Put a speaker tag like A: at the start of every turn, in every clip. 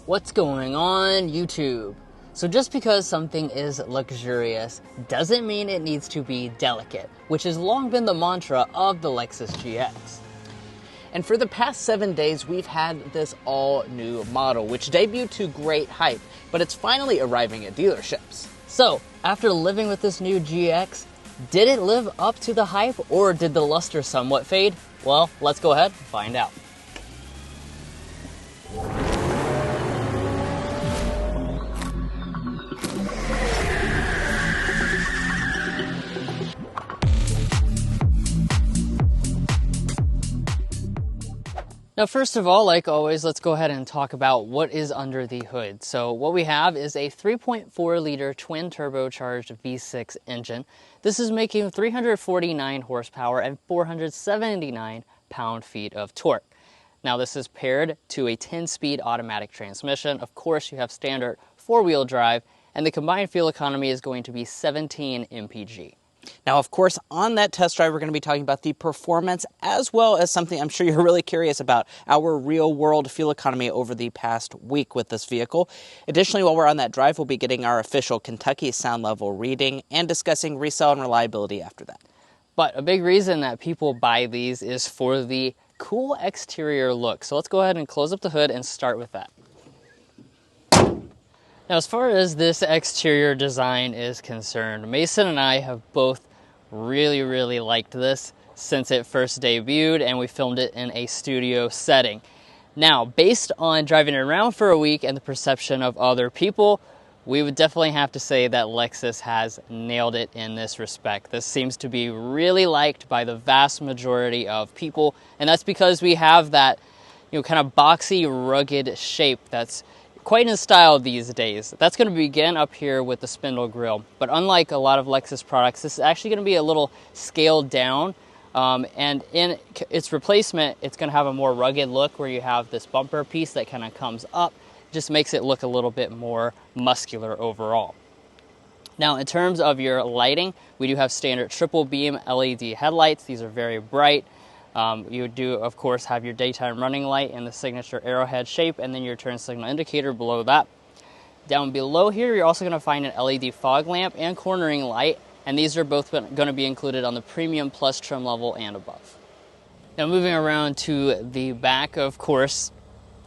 A: What's going on, YouTube? So just because something is luxurious doesn't mean it needs to be delicate, which has long been the mantra of the Lexus GX. And for the past 7 days, we've had this all-new model, which debuted to great hype, but it's finally arriving at dealerships. So, after living with this new GX, did it live up to the hype, or did the luster somewhat fade? Well, let's go ahead and find out. Now, first of all, like always, let's go ahead and talk about what is under the hood. So what we have is a 3.4-liter twin turbocharged V6 engine. This is making 349 horsepower and 479 pound-feet of torque. Now, this is paired to a 10-speed automatic transmission. Of course, you have standard four-wheel drive, and the combined fuel economy is going to be 17 mpg.
B: Now, of course, on that test drive, we're going to be talking about the performance as well as something I'm sure you're really curious about, our real-world fuel economy over the past week with this vehicle. Additionally, while we're on that drive, we'll be getting our official Kentucky sound level reading and discussing resale and reliability after that.
A: But a big reason that people buy these is for the cool exterior look. So let's go ahead and close up the hood and start with that. Now, as far as this exterior design is concerned, Mason and I have both really liked this since it first debuted, and we filmed it in a studio setting. Now, based on driving it around for a week and the perception of other people, we would definitely have to say that Lexus has nailed it in this respect. This seems to be really liked by the vast majority of people, and that's because we have that, kind of boxy, rugged shape that's quite in style these days. That's going to begin up here with the spindle grille, but unlike a lot of Lexus products, this is actually going to be a little scaled down, and in its replacement, it's going to have a more rugged look where you have this bumper piece that kind of comes up. Just makes it look a little bit more muscular overall. Now, in terms of your lighting, we do have standard triple beam LED headlights. These are very bright. You do, of course, have your daytime running light in the signature arrowhead shape, and then your turn signal indicator below that. Down below here, you're also going to find an LED fog lamp and cornering light, and these are both going to be included on the Premium Plus trim level and above. Now, moving around to the back, of course,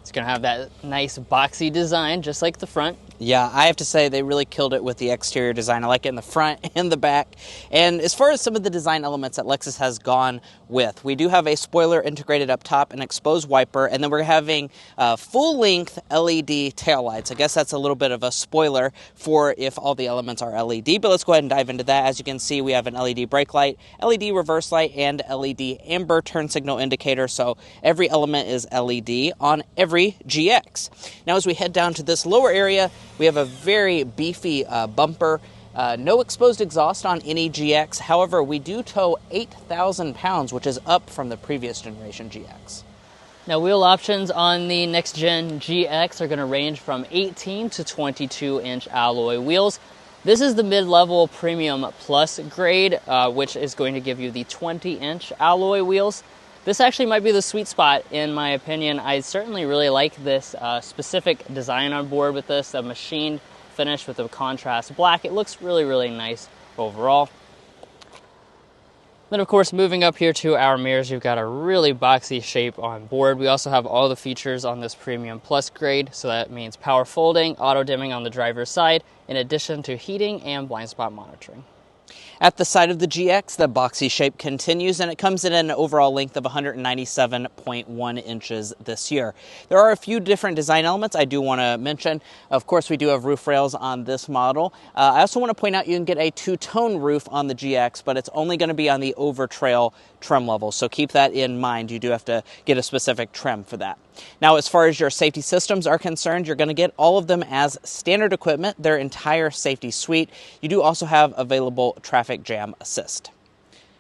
A: it's going to have that nice boxy design, just like the front.
B: Yeah, I have to say they really killed it with the exterior design. I like it in the front and the back. And as far as some of the design elements that Lexus has gone with, we do have a spoiler integrated up top, an exposed wiper, and then we're having full-length LED taillights. I guess that's a little bit of a spoiler for if all the elements are LED, but let's go ahead and dive into that. As you can see, we have an LED brake light, LED reverse light, and LED amber turn signal indicator, so every element is LED on every GX. Now, as we head down to this lower area, we have a very beefy bumper, no exposed exhaust on any GX. However, we do tow 8,000 pounds, which is up from the previous generation GX.
A: Now, wheel options on the next-gen GX are going to range from 18 to 22-inch alloy wheels. This is the mid-level Premium Plus grade, which is going to give you the 20-inch alloy wheels. This actually might be the sweet spot, in my opinion. I certainly really like this specific design on board with this, a machined finish with a contrast black. It looks really nice overall. Then, of course, moving up here to our mirrors, you've got a really boxy shape on board. We also have all the features on this Premium Plus grade, so that means power folding, auto dimming on the driver's side, in addition to heating and blind spot monitoring.
B: At the side of the GX, the boxy shape continues, and it comes in an overall length of 197.1 inches this year. There are a few different design elements I do want to mention. Of course, we do have roof rails on this model. I also want to point out you can get a two-tone roof on the GX, but it's only going to be on the over-trail trim level, so keep that in mind. You do have to get a specific trim for that. Now, as far as your safety systems are concerned, you're going to get all of them as standard equipment, their entire safety suite. You do also have available traffic jam assist.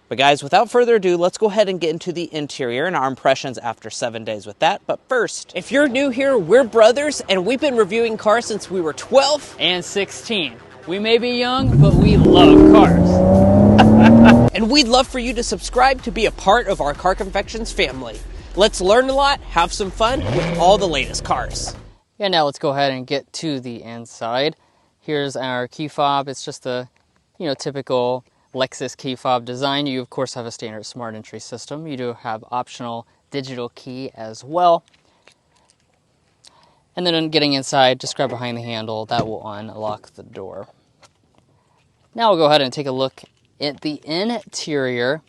B: But guys, without further ado, let's go ahead and get into the interior and our impressions after 7 days with that. But first,
C: if you're new here, we're brothers, and we've been reviewing cars since we were 12
A: and 16. We may be young, but we love cars.
C: And we'd love for you to subscribe to be a part of our Car Confections family. Let's learn a lot, have some fun with all the latest cars.
A: Yeah, now let's go ahead and get to the inside. Here's our key fob. It's just the, typical Lexus key fob design. You of course have a standard smart entry system. You do have optional digital key as well. And then getting inside, just grab behind the handle. That will unlock the door. Now we'll go ahead and take a look at the interior.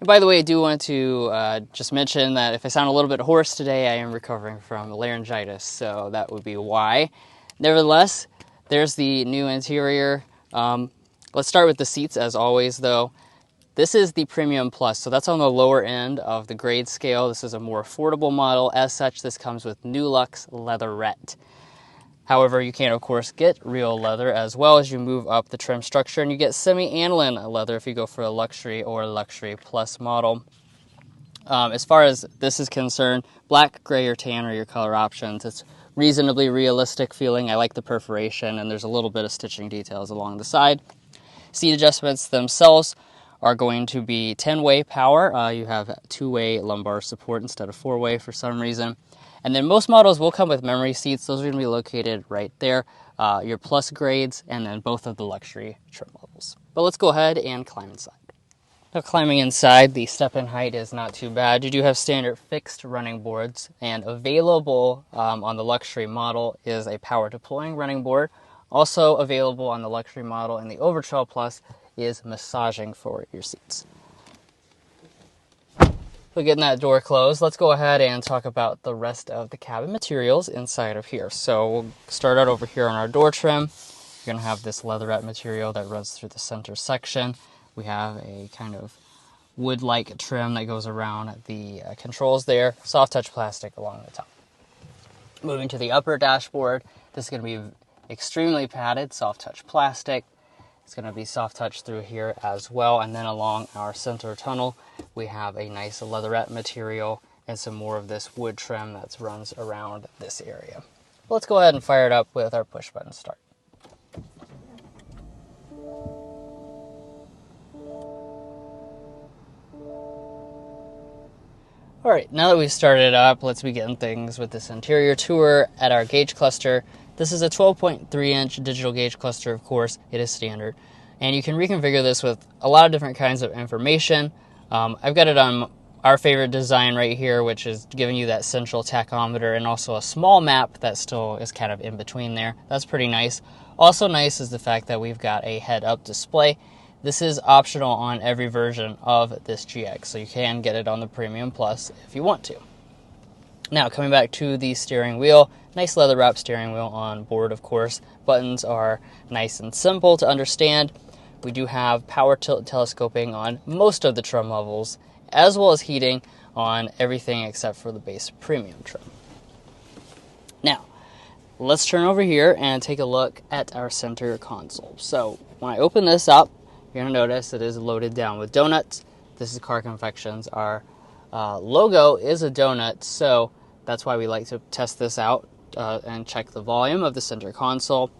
A: And by the way, I do want to just mention that if I sound a little bit hoarse today, I am recovering from laryngitis, so that would be why. Nevertheless, there's the new interior. Let's start with the seats as always, though. This is the Premium Plus, so that's on the lower end of the grade scale. This is a more affordable model. As such, this comes with Nulux Leatherette. However, you can, of course, get real leather as well as you move up the trim structure, and you get semi-aniline leather if you go for a luxury or luxury plus model. As far as this is concerned, black, gray, or tan are your color options. It's reasonably realistic feeling. I like the perforation, and there's a little bit of stitching details along the side. Seat adjustments themselves are going to be 10-way power. You have 2-way lumbar support instead of 4-way for some reason. And then most models will come with memory seats. Those are going to be located right there. Your plus grades, and then both of the luxury trim levels. But let's go ahead and climb inside. Now climbing inside, the step-in height is not too bad. You do have standard fixed running boards, and available on the luxury model is a power deploying running board. Also available on the luxury model and the Overtrail Plus is massaging for your seats. So getting that door closed, let's go ahead and talk about the rest of the cabin materials inside of here. So we'll start out over here on our door trim. You're going to have this leatherette material that runs through the center section. We have a kind of wood-like trim that goes around the controls there. Soft touch plastic along the top. Moving to the upper dashboard, this is going to be extremely padded, soft touch plastic. It's going to be soft touch through here as well. And then along our center tunnel, we have a nice leatherette material and some more of this wood trim that runs around this area. Let's go ahead and fire it up with our push button start. All right, now that we've started up, let's begin things with this interior tour at our gauge cluster. This is a 12.3-inch digital gauge cluster, of course. It is standard. And you can reconfigure this with a lot of different kinds of information. I've got it on our favorite design right here, which is giving you that central tachometer and also a small map that still is kind of in between there. That's pretty nice. Also nice is the fact that we've got a head-up display. This is optional on every version of this GX, so you can get it on the Premium Plus if you want to. Now, coming back to the steering wheel, nice leather-wrapped steering wheel on board, of course. Buttons are nice and simple to understand. We do have power tilt telescoping on most of the trim levels, as well as heating on everything except for the base premium trim. Now, let's turn over here and take a look at our center console. So, when I open this up, you're going to notice it is loaded down with donuts. This is Car Confections. Our logo is a donut, so that's why we like to test this out and check the volume of the center console.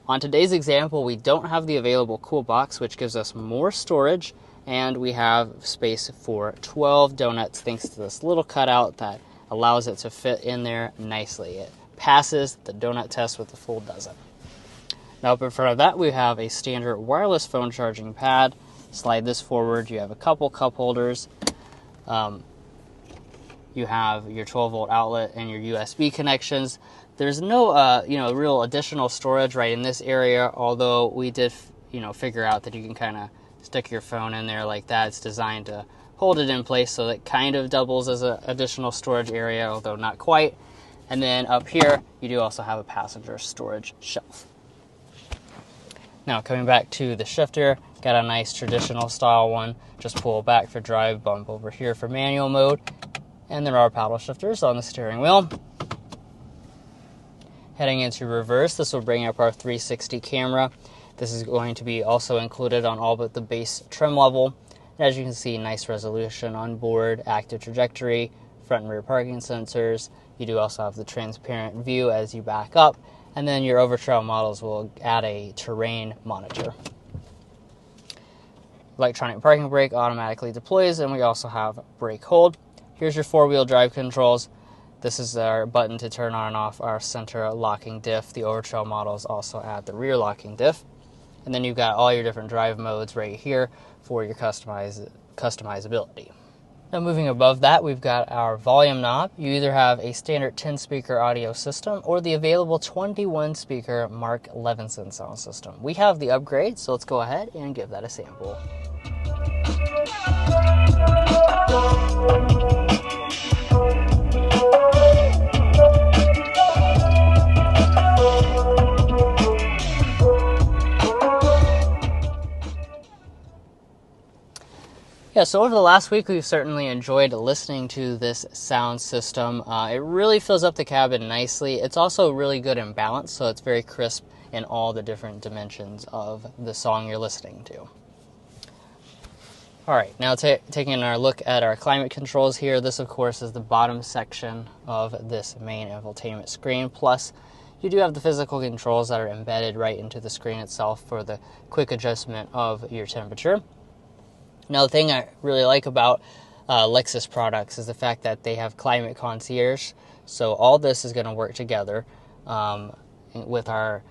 A: On today's example, we don't have the available cool box, which gives us more storage, and we have space for 12 donuts thanks to this little cutout that allows it to fit in there nicely. It passes the donut test with a full dozen. Now up in front of that, we have a standard wireless phone charging pad. Slide this forward, you have a couple cup holders. You have your 12-volt outlet and your USB connections. There's no, real additional storage right in this area, although we did, figure out that you can kind of stick your phone in there like that. It's designed to hold it in place, so that kind of doubles as an additional storage area, although not quite. And then up here, you do also have a passenger storage shelf. Now coming back to the shifter, got a nice traditional style one. Just pull back for drive, bump over here for manual mode. And there are paddle shifters on the steering wheel. Heading into reverse, this will bring up our 360 camera. This is going to be also included on all but the base trim level. And as you can see, nice resolution on board, active trajectory, front and rear parking sensors. You do also have the transparent view as you back up. And then your Overtrail models will add a terrain monitor. Electronic parking brake automatically deploys, and we also have brake hold. Here's your four-wheel drive controls. This is our button to turn on and off our center locking diff. The overtrail models also add the rear locking diff. And then you've got all your different drive modes right here for your customizability. Now moving above that, we've got our volume knob. You either have a standard 10-speaker audio system or the available 21-speaker Mark Levinson sound system. We have the upgrade, so let's go ahead and give that a sample. Yeah, so over the last week, we've certainly enjoyed listening to this sound system. It really fills up the cabin nicely. It's also really good in balance, so it's very crisp in all the different dimensions of the song you're listening to. All right, now taking our look at our climate controls here. This, of course, is the bottom section of this main infotainment screen. Plus, you do have the physical controls that are embedded right into the screen itself for the quick adjustment of your temperature. Now, the thing I really like about Lexus products is the fact that they have climate concierge. So all this is going to work together with our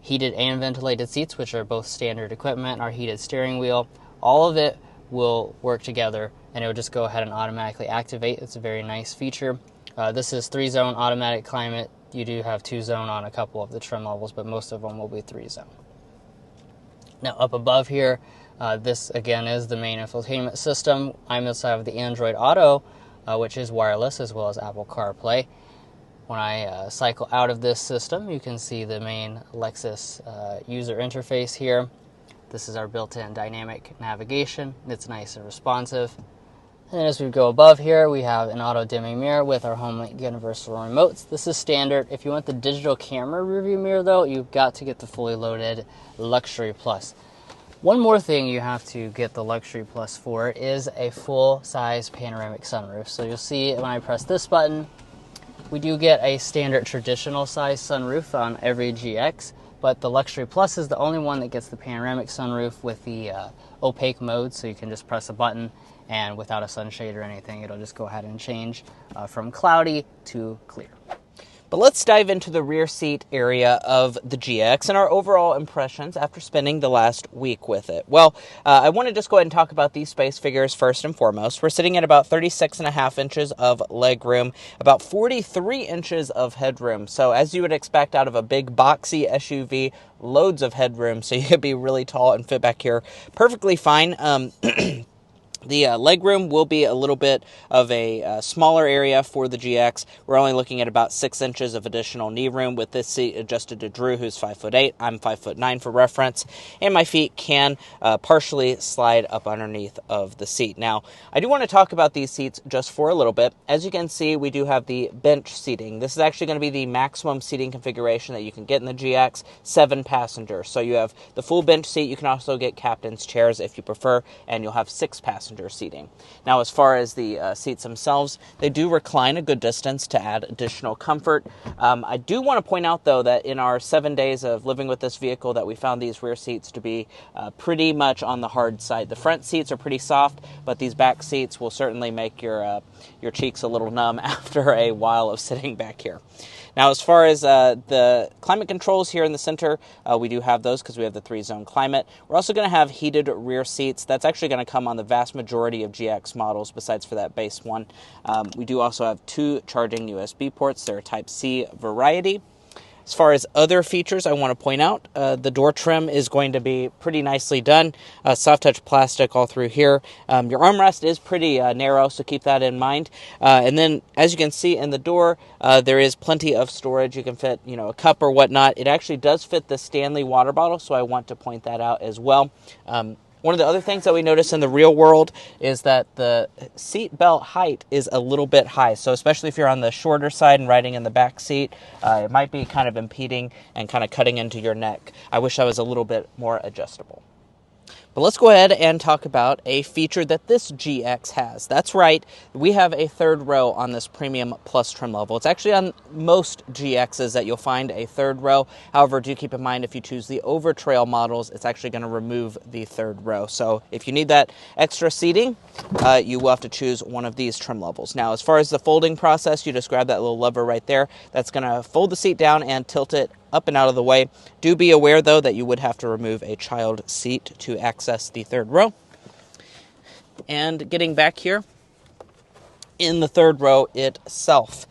A: heated and ventilated seats, which are both standard equipment, our heated steering wheel. All of it will work together, and it will just go ahead and automatically activate. It's a very nice feature. This is 3-zone automatic climate. You do have 2-zone on a couple of the trim levels, but most of them will be 3-zone. Now, up above here, this, again, is the main infotainment system. I also have the Android Auto, which is wireless, as well as Apple CarPlay. When I cycle out of this system, you can see the main Lexus user interface here. This is our built-in dynamic navigation. It's nice and responsive. And then as we go above here, we have an auto-dimming mirror with our HomeLink universal remotes. This is standard. If you want the digital camera review mirror, though, you've got to get the fully loaded Luxury Plus. One more thing you have to get the Luxury Plus for is a full-size panoramic sunroof. So you'll see when I press this button, we do get a standard traditional size sunroof on every GX, but the Luxury Plus is the only one that gets the panoramic sunroof with the opaque mode, so you can just press a button and without a sunshade or anything, it'll just go ahead and change from cloudy to clear.
B: But let's dive into the rear seat area of the GX and our overall impressions after spending the last week with it. Well, I want to just go ahead and talk about these space figures first and foremost. We're sitting at about 36.5 inches of leg room, about 43 inches of headroom. So as you would expect out of a big boxy SUV, loads of headroom, so you could be really tall and fit back here perfectly fine. The legroom will be a little bit of a smaller area for the GX. We're only looking at about 6 inches of additional knee room with this seat adjusted to Drew, who's 5'8". I'm 5'9" for reference, and my feet can partially slide up underneath of the seat. Now, I do want to talk about these seats just for a little bit. As you can see, we do have the bench seating. This is actually going to be the maximum seating configuration that you can get in the GX, 7 passengers. So you have the full bench seat. You can also get captain's chairs if you prefer, and you'll have 6 passengers seating. Now, as far as the seats themselves, they do recline a good distance to add additional comfort. I do want to point out, though, that in our 7 days of living with this vehicle, that we found these rear seats to be pretty much on the hard side. The front seats are pretty soft, but these back seats will certainly make your cheeks a little numb after a while of sitting back here. Now, as far as the climate controls here in the center, we do have those because we have the 3-zone climate. We're also going to have heated rear seats. That's actually going to come on the vast majority of GX models, besides for that base one. We do also have 2 charging USB ports. They're a Type-C variety. As far as other features I want to point out, the door trim is going to be pretty nicely done. Soft touch plastic all through here. Your armrest is pretty narrow, so keep that in mind. And then, as you can see in the door, there is plenty of storage. You can fit, a cup or whatnot. It actually does fit the Stanley water bottle, so I want to point that out as well. One of the other things that we notice in the real world is that the seat belt height is a little bit high. So especially if you're on the shorter side and riding in the back seat, it might be kind of impeding and kind of cutting into your neck. I wish I was a little bit more adjustable. But let's go ahead and talk about a feature that this GX has. That's right, we have a third row on this Premium Plus trim level. It's actually on most GXs that you'll find a third row. However, do keep in mind if you choose the Overtrail models, it's actually going to remove the third row. So if you need that extra seating, you will have to choose one of these trim levels. Now, as far as the folding process, you just grab that little lever right there. That's going to fold the seat down and tilt it up and out of the way. Do be aware, though, that you would have to remove a child seat to access the third row. And getting back here, in the third row itself,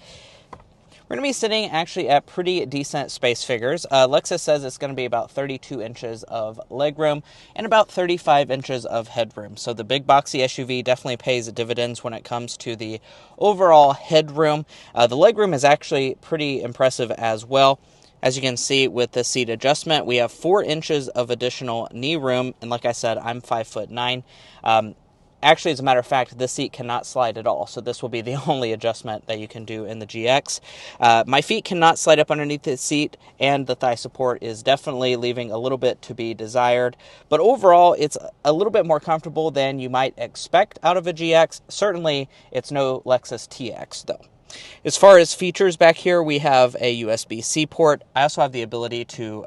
B: we're going to be sitting actually at pretty decent space figures. Lexus says it's going to be about 32 inches of legroom and about 35 inches of headroom. So the big boxy SUV definitely pays dividends when it comes to the overall headroom. The legroom is actually pretty impressive as well. As you can see with the seat adjustment, we have 4 inches of additional knee room. And like I said, I'm 5'9". Actually, as a matter of fact, this seat cannot slide at all. So this will be the only adjustment that you can do in the GX. My feet cannot slide up underneath the seat, and the thigh support is definitely leaving a little bit to be desired. But overall, it's a little bit more comfortable than you might expect out of a GX. Certainly, it's no Lexus TX, though. As far as features back here, we have a USB-C port. I also have the ability to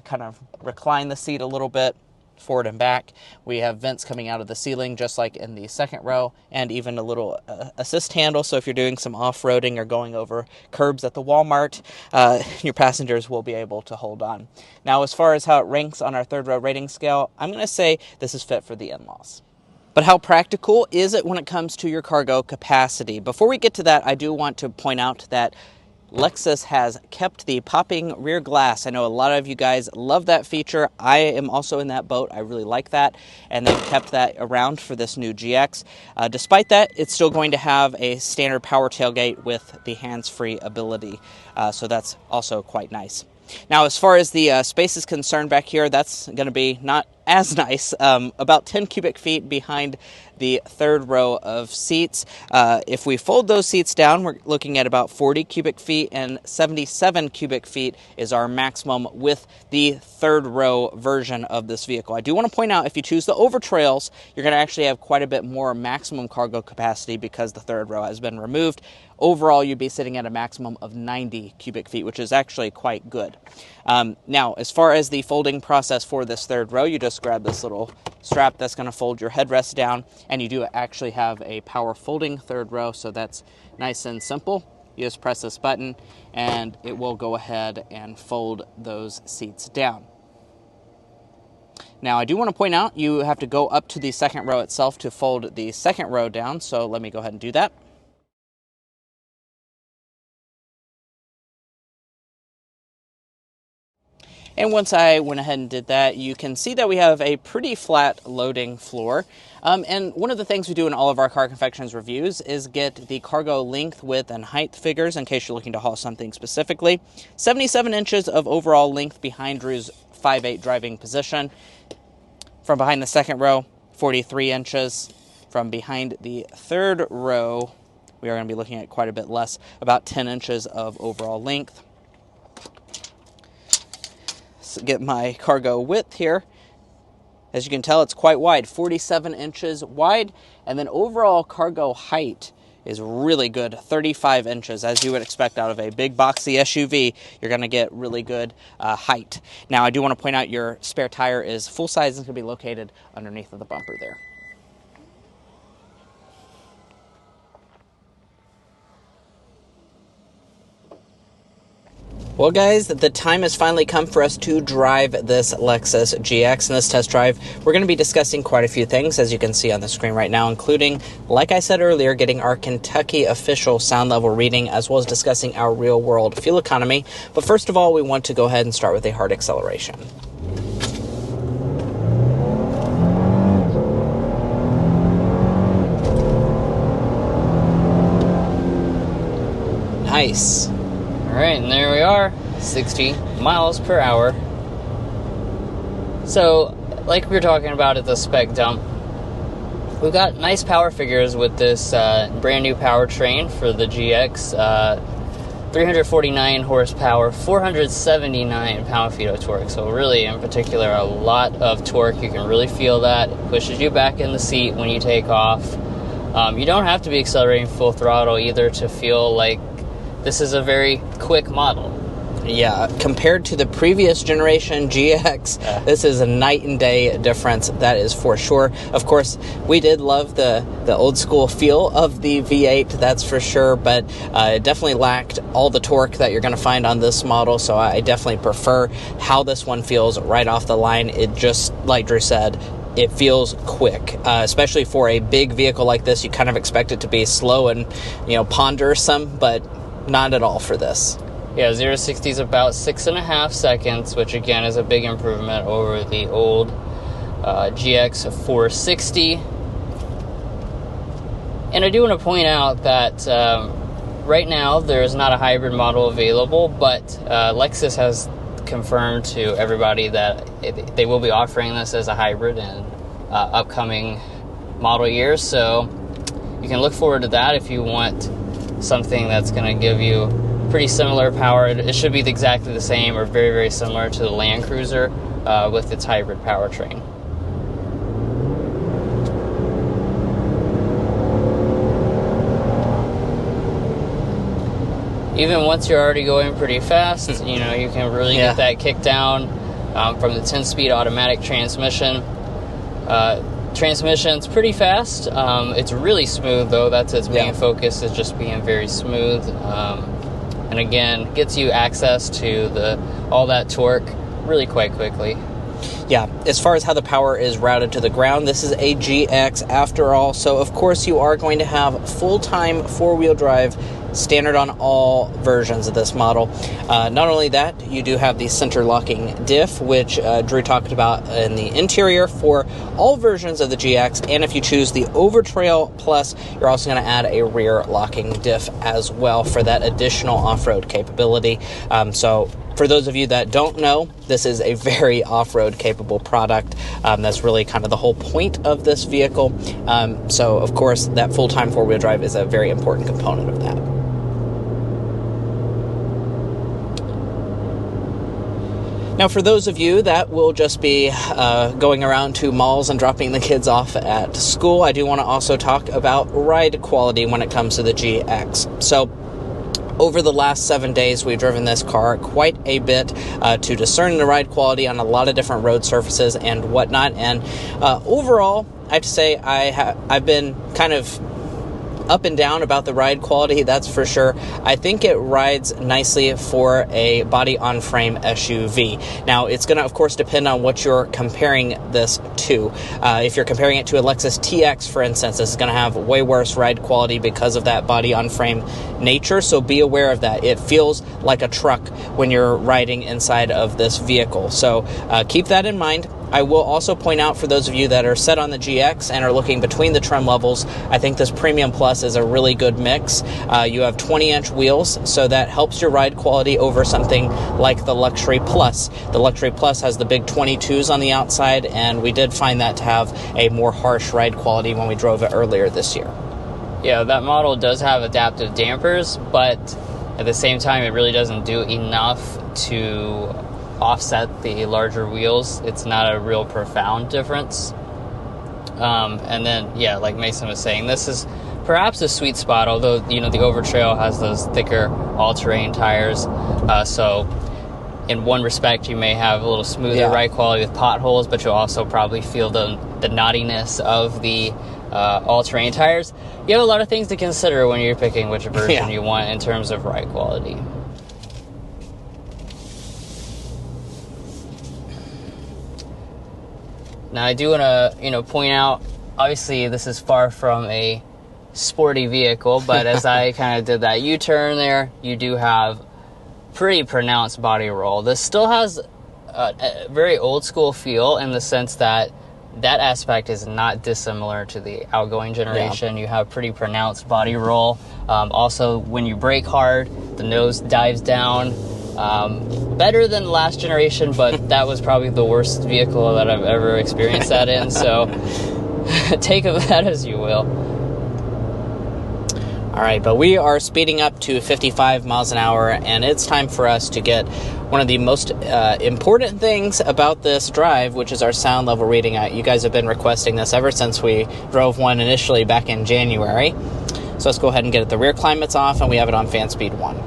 B: kind of recline the seat a little bit, forward and back. We have vents coming out of the ceiling, just like in the second row, and even a little assist handle. So if you're doing some off-roading or going over curbs at the Walmart, your passengers will be able to hold on. Now, as far as how it ranks on our third row rating scale, I'm going to say this is fit for the in-laws. But how practical is it when it comes to your cargo capacity? Before we get to that, I do want to point out that Lexus has kept the popping rear glass. I know a lot of you guys love that feature. I am also in that boat. I really like that. And they've kept that around for this new GX. Despite that, it's still going to have a standard power tailgate with the hands-free ability. So that's also quite nice. Now, as far as the space is concerned back here, that's going to be not as nice. About 10 cubic feet behind the third row of seats. If we fold those seats down, we're looking at about 40 cubic feet, and 77 cubic feet is our maximum with the third row version of this vehicle. I do want to point out, if you choose the Overtrails, you're going to actually have quite a bit more maximum cargo capacity because the third row has been removed. Overall, you'd be sitting at a maximum of 90 cubic feet, which is actually quite good. Now, as far as the folding process for this third row, you just grab this little strap that's going to fold your headrest down, and you do actually have a power folding third row, so that's nice and simple. You just press this button, and it will go ahead and fold those seats down. Now, I do want to point out, you have to go up to the second row itself to fold the second row down, so let me go ahead and do that. And once I went ahead and did that, you can see that we have a pretty flat loading floor. And one of the things we do in all of our Car Confections reviews is get the cargo length, width, and height figures in case you're looking to haul something specifically. 77 inches of overall length behind Drew's 5'8" driving position. From behind the second row, 43 inches. From behind the third row, we are going to be looking at quite a bit less, about 10 inches of overall length. Get my cargo width here. As you can tell, it's quite wide, 47 inches wide, and then overall cargo height is really good, 35 inches. As you would expect out of a big boxy SUV, you're going to get really good height. Now, I do want to point out your spare tire is full size and can be located underneath of the bumper there. Well, guys, the time has finally come for us to drive this Lexus GX. In this test drive, we're going to be discussing quite a few things, as you can see on the screen right now, including, like I said earlier, getting our Kentucky official sound level reading, as well as discussing our real-world fuel economy. But first of all, we want to go ahead and start with a hard acceleration. Nice.
A: All right, and there we are, 60 miles per hour. So, like we were talking about at the spec dump, we've got nice power figures with this brand new powertrain for the GX. 349 horsepower, 479 pound-feet of torque. So really, in particular, a lot of torque. You can really feel that. It pushes you back in the seat when you take off. You don't have to be accelerating full throttle either to feel like this is a very quick model.
B: Yeah, compared to the previous generation GX, this is a night and day difference, that is for sure. Of course, we did love the old school feel of the V8, that's for sure, but it definitely lacked all the torque that you're going to find on this model, so I definitely prefer how this one feels right off the line. It just, like Drew said, it feels quick, especially for a big vehicle like this. You kind of expect it to be slow and, pondersome, but not at all for this.
A: Yeah, 0 to 60 is about 6.5 seconds, which again is a big improvement over the old GX 460. And I do want to point out that right now there is not a hybrid model available, but Lexus has confirmed to everybody that they will be offering this as a hybrid in upcoming model years. So you can look forward to that if you want something that's going to give you pretty similar power. It should be exactly the same or very, very similar to the Land Cruiser with its hybrid powertrain. Even once you're already going pretty fast, you can really get that kick down from the 10-speed automatic transmission. Transmission's pretty fast. It's really smooth, though. That's its main focus, is just being very smooth. And again, gets you access to all that torque really quite quickly.
B: Yeah, as far as how the power is routed to the ground, this is a GX after all, so of course you are going to have full-time four-wheel drive standard on all versions of this model. Not only that, you do have the center locking diff, which Drew talked about in the interior for all versions of the GX, and if you choose the Overtrail Plus, you're also going to add a rear locking diff as well for that additional off-road capability. So for those of you that don't know, this is a very off-road capable product. That's really kind of the whole point of this vehicle. So of course, that full-time four-wheel drive is a very important component of that. Now, for those of you that will just be going around to malls and dropping the kids off at school, I do want to also talk about ride quality when it comes to the GX. So, over the last 7 days, we've driven this car quite a bit to discern the ride quality on a lot of different road surfaces and whatnot. And overall, I have to say I've been kind of up and down about the ride quality, that's for sure. I think it rides nicely for a body-on-frame SUV. Now, it's going to, of course, depend on what you're comparing this to. If you're comparing it to a Lexus TX, for instance, this is going to have way worse ride quality because of that body-on-frame nature, so be aware of that. It feels like a truck when you're riding inside of this vehicle, so keep that in mind. I will also point out, for those of you that are set on the GX and are looking between the trim levels, I think this Premium Plus is a really good mix. You have 20-inch wheels, so that helps your ride quality over something like the Luxury Plus. The Luxury Plus has the big 22s on the outside, and we did find that to have a more harsh ride quality when we drove it earlier this year.
A: Yeah, that model does have adaptive dampers, but at the same time, it really doesn't do enough to offset the larger wheels. It's not a real profound difference. And then, yeah, like Mason was saying, this is perhaps a sweet spot, although, the Overtrail has those thicker all-terrain tires. So in one respect, you may have a little smoother ride quality with potholes, but you'll also probably feel the knottiness of the all-terrain tires. You have a lot of things to consider when you're picking which version you want in terms of ride quality. Now, I do want to, point out, obviously, this is far from a sporty vehicle, but as I kind of did that U-turn there, you do have pretty pronounced body roll. This still has a very old-school feel in the sense that aspect is not dissimilar to the outgoing generation. You have pretty pronounced body roll. Also, when you brake hard, the nose dives down. Better than last generation, but that was probably the worst vehicle that I've ever experienced that in, so take of that as you will.
B: All right, but we are speeding up to 55 miles an hour, and it's time for us to get one of the most important things about this drive, which is our sound level reading. You guys have been requesting this ever since we drove one initially back in January. So let's go ahead and get it. The rear climate's off, and we have it on fan speed 1.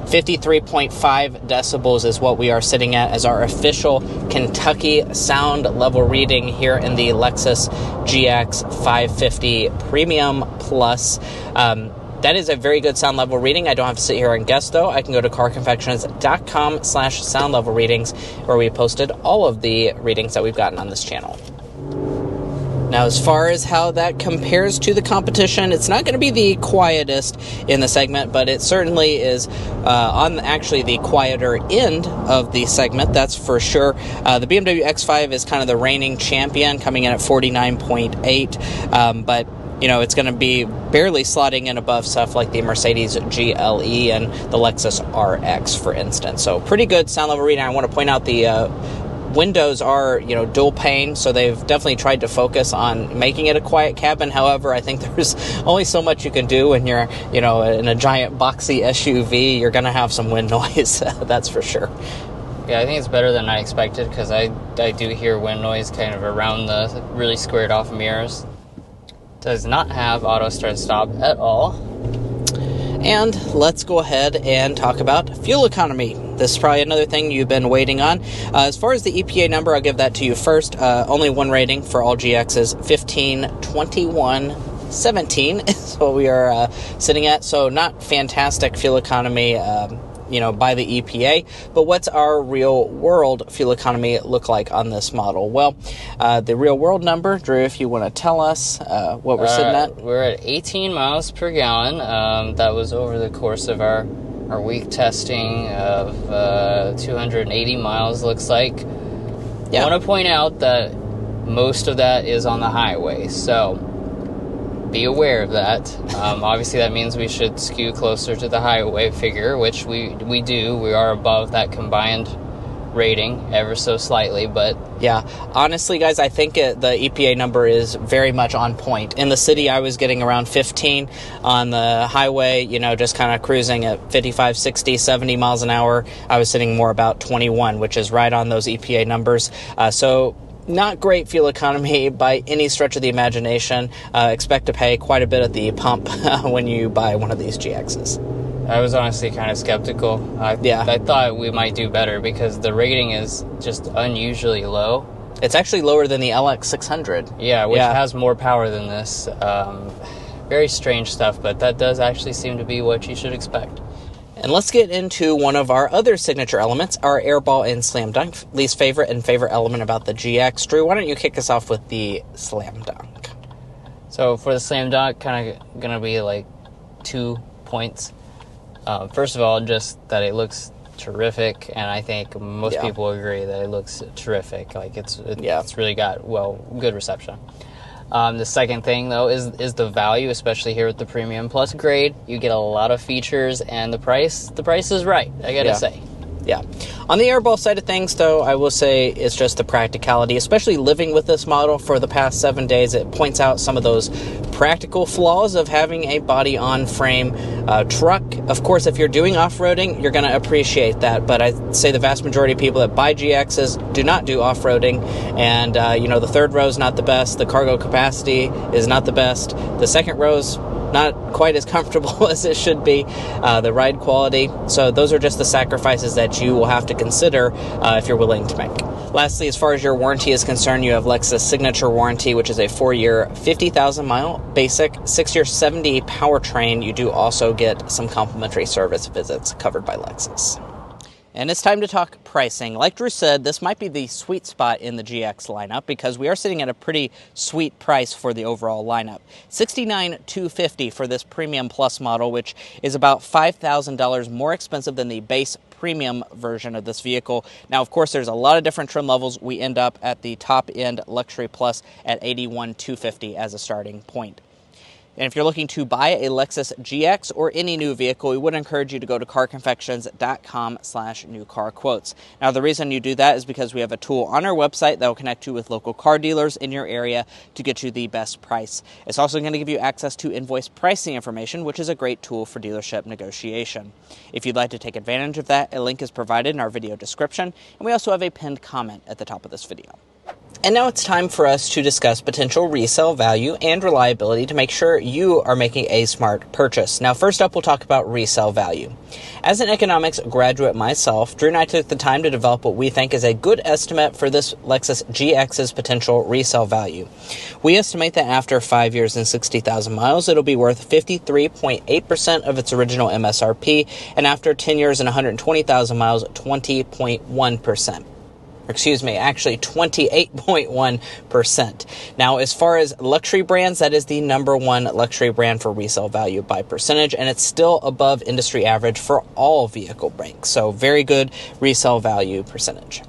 B: 53.5 decibels is what we are sitting at as our official Kentucky sound level reading here in the Lexus GX 550 Premium Plus. That is a very good sound level reading. I don't have to sit here and guess, though. I can go to carconfections.com/sound level readings, where we posted all of the readings that we've gotten on this channel. Now, as far as how that compares to the competition, it's not going to be the quietest in the segment, but it certainly is on actually the quieter end of the segment, that's for sure. The BMW X5 is kind of the reigning champion, coming in at 49.8, but you know, it's going to be barely slotting in above stuff like the Mercedes GLE and the Lexus RX, for instance. So pretty good sound level reading. I want to point out the windows are, you know, dual pane, so they've definitely tried to focus on making it a quiet cabin. However, I think there's only so much you can do when you're, you know, in a giant boxy SUV. You're going to have some wind noise, that's for sure.
A: Yeah, I think it's better than I expected, because I do hear wind noise kind of around the really squared off mirrors. Does not have auto start stop at all.
B: And let's go ahead and talk about fuel economy. This is probably another thing you've been waiting on. As far as the EPA number, I'll give that to you first. Only one rating for all GXs, 152117 is what we are sitting at. So not fantastic fuel economy, you know, by the EPA. But what's our real world fuel economy look like on this model? Well, the real world number, Drew, if you want to tell us what we're sitting at.
A: We're at 18 miles per gallon. That was over the course of our week testing of 280 miles, looks like. Yeah. I want to point out that most of that is on the highway, so be aware of that. Obviously, that means we should skew closer to the highway figure, which we do. We are above that combined rating ever so slightly, but
B: yeah, honestly, guys, I think the EPA number is very much on point. In the city, I was getting around 15. On the highway, you know, just kind of cruising at 55, 60, 70 miles an hour, I was sitting more about 21, which is right on those EPA numbers. So not great fuel economy by any stretch of the imagination. Expect to pay quite a bit at the pump when you buy one of these GXs.
A: I was honestly kind of skeptical. I thought we might do better, because the rating is just unusually low.
B: It's actually lower than the LX600.
A: Yeah, which has more power than this. Very strange stuff, but that does actually seem to be what you should expect.
B: And let's get into one of our other signature elements, our airball and slam dunk. Least favorite and favorite element about the GX. Drew, why don't you kick us off with the slam dunk?
A: So for the slam dunk, kind of going to be like 2 points. First of all, just that it looks terrific, and I think most people agree that it looks terrific. Like it's really got good reception. The second thing, though, is the value, especially here with the Premium Plus grade. You get a lot of features, and the price is right, I gotta say.
B: Yeah. On the airball side of things, though, I will say it's just the practicality, especially living with this model for the past 7 days. It points out some of those practical flaws of having a body-on-frame truck. Of course, if you're doing off-roading, you're going to appreciate that, but I'd say the vast majority of people that buy GXs do not do off-roading, and, you know, the third row is not the best, the cargo capacity is not the best, the second row's not quite as comfortable as it should be, the ride quality. So those are just the sacrifices that you will have to consider if you're willing to make. Lastly, as far as your warranty is concerned, you have Lexus Signature Warranty, which is a 4-year, 50,000-mile basic, 6-year, 70 powertrain. You do also get some complimentary service visits covered by Lexus. And it's time to talk pricing. Like Drew said, this might be the sweet spot in the GX lineup, because we are sitting at a pretty sweet price for the overall lineup. $69,250 for this Premium Plus model, which is about $5,000 more expensive than the base premium version of this vehicle. Now, of course, there's a lot of different trim levels. We end up at the top end Luxury Plus at $81,250 as a starting point. And if you're looking to buy a Lexus GX or any new vehicle, we would encourage you to go to carconfections.com/newcarquotes. Now, the reason you do that is because we have a tool on our website that will connect you with local car dealers in your area to get you the best price. It's also going to give you access to invoice pricing information, which is a great tool for dealership negotiation. If you'd like to take advantage of that, a link is provided in our video description, and we also have a pinned comment at the top of this video. And now it's time for us to discuss potential resale value and reliability to make sure you are making a smart purchase. Now, first up, we'll talk about resale value. As an economics graduate myself, Drew and I took the time to develop what we think is a good estimate for this Lexus GX's potential resale value. We estimate that after 5 years and 60,000 miles, it'll be worth 53.8% of its original MSRP, and after 10 years and 120,000 miles, 20.1%. Actually 28.1%. Now, as far as luxury brands, that is the number one luxury brand for resale value by percentage, and it's still above industry average for all vehicle brands. So very good resale value percentage.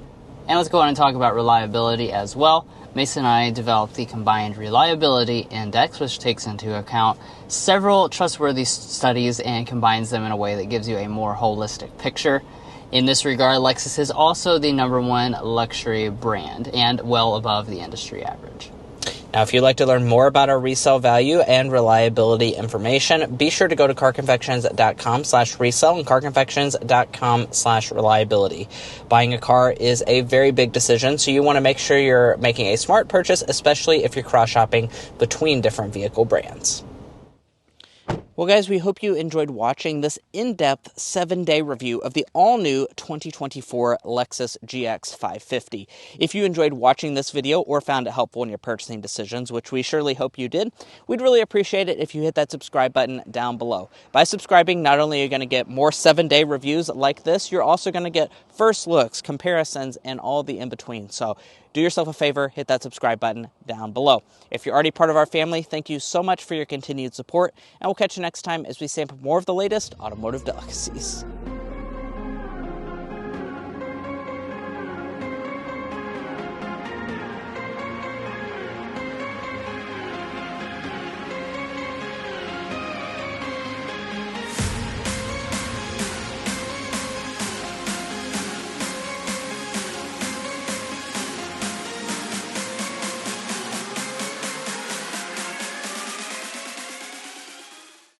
A: And let's go on and talk about reliability as well. Mason and I developed the Combined Reliability Index, which takes into account several trustworthy studies and combines them in a way that gives you a more holistic picture. In this regard, Lexus is also the number one luxury brand and well above the industry average.
B: Now, if you'd like to learn more about our resale value and reliability information, be sure to go to carconfections.com/resale and carconfections.com/reliability. Buying a car is a very big decision, so you want to make sure you're making a smart purchase, especially if you're cross-shopping between different vehicle brands. Well, guys, we hope you enjoyed watching this in-depth 7-day review of the all-new 2024 Lexus GX 550. If you enjoyed watching this video or found it helpful in your purchasing decisions, which we surely hope you did, we'd really appreciate it if you hit that subscribe button down below. By subscribing, not only are you going to get more 7-day reviews like this, you're also going to get first looks, comparisons, and all the in-between. So do yourself a favor, hit that subscribe button down below. If you're already part of our family, thank you so much for your continued support, and we'll catch you next time as we sample more of the latest automotive delicacies.